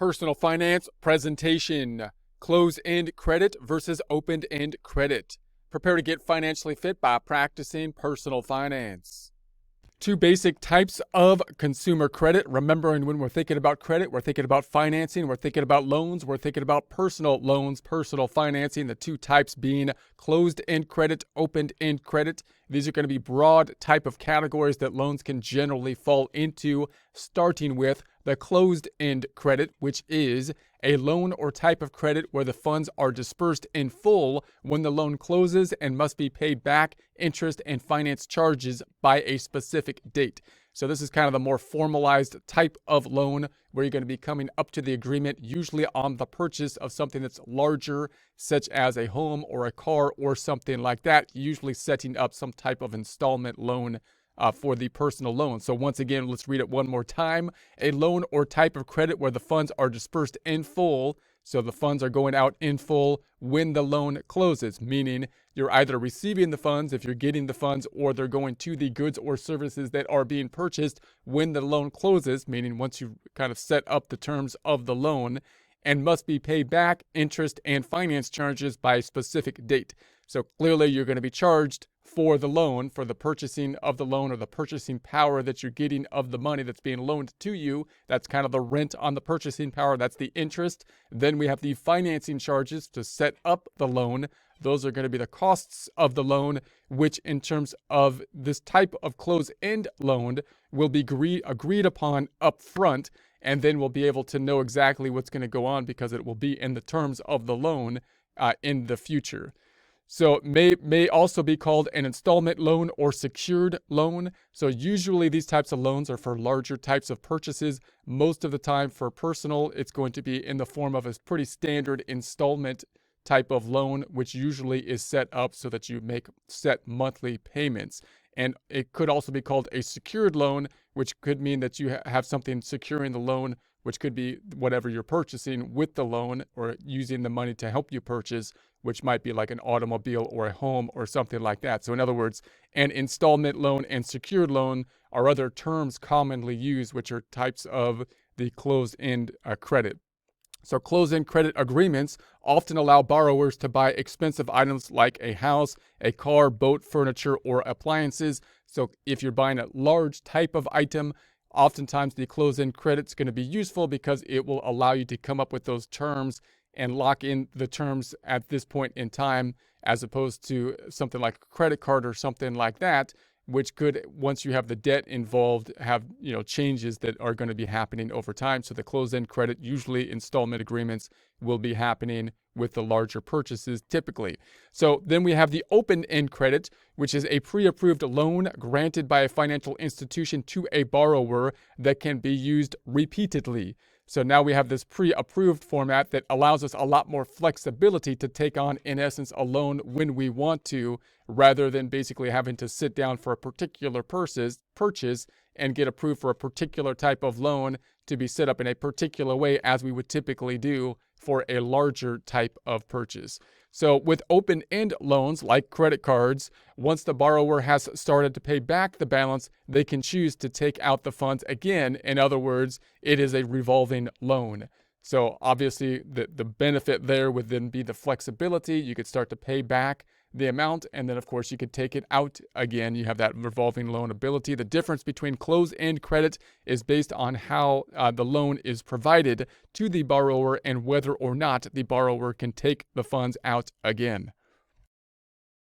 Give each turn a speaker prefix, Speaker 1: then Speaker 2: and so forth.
Speaker 1: Personal finance presentation. Closed-end credit versus open-end credit. Prepare to get financially fit by practicing personal finance. Two basic types of consumer credit. Remembering when we're thinking about credit, we're thinking about financing, we're thinking about loans, we're thinking about personal loans, personal financing. The two types being closed-end credit, open-end credit. These are going to be broad type of categories that loans can generally fall into, starting with the closed-end credit, which is a loan or type of credit where the funds are dispersed in full when the loan closes and must be paid back interest and finance charges by a specific date. So this is kind of the more formalized type of loan where you're going to be coming up to the agreement, usually on the purchase of something that's larger, such as a home or a car or something like that, usually setting up some type of installment loan for the personal loan. So once again, let's read it one more time. A loan or type of credit where the funds are dispersed in full. So the funds are going out in full when the loan closes, meaning you're either receiving the funds if you're getting the funds, or they're going to the goods or services that are being purchased when the loan closes, meaning once you kind of set up the terms of the loan, and must be paid back interest and finance charges by a specific date. So clearly you're going to be charged for the loan, for the purchasing of the loan or the purchasing power that you're getting of the money that's being loaned to you. That's kind of the rent on the purchasing power. That's the interest. Then we have the financing charges to set up the loan. Those are going to be the costs of the loan, which in terms of this type of closed-end loan will be agreed upon up front, and then we'll be able to know exactly what's going to go on because it will be in the terms of the loan in the future. So it may also be called an installment loan or secured loan. So usually these types of loans are for larger types of purchases. Most of the time for personal, it's going to be in the form of a pretty standard installment type of loan, which usually is set up so that you make set monthly payments. And it could also be called a secured loan, which could mean that you have something securing the loan, which could be whatever you're purchasing with the loan or using the money to help you purchase, which might be like an automobile or a home or something like that. So in other words, an installment loan and secured loan are other terms commonly used, which are types of the closed-end credit. So closed-end credit agreements often allow borrowers to buy expensive items like a house, a car, boat, furniture, or appliances. So if you're buying a large type of item, oftentimes the closed-end credit is going to be useful because it will allow you to come up with those terms and lock in the terms at this point in time, as opposed to something like a credit card or something like that, which could, once you have the debt involved, have changes that are going to be happening over time. So the closed-end credit, usually installment agreements, will be happening with the larger purchases typically. So then we have the open-end credit, which is a pre-approved loan granted by a financial institution to a borrower that can be used repeatedly. So now we have this pre-approved format that allows us a lot more flexibility to take on, in essence, a loan when we want to, rather than basically having to sit down for a particular purchase and get approved for a particular type of loan to be set up in a particular way as we would typically do for a larger type of purchase. So with open-end loans like credit cards, once the borrower has started to pay back the balance, they can choose to take out the funds again. In other words, it is a revolving loan. So obviously the benefit there would then be the flexibility. You could start to pay back the amount, and then of course you could take it out again. You have that revolving loan ability. The difference between closed-end credit is based on how the loan is provided to the borrower and whether or not the borrower can take the funds out again.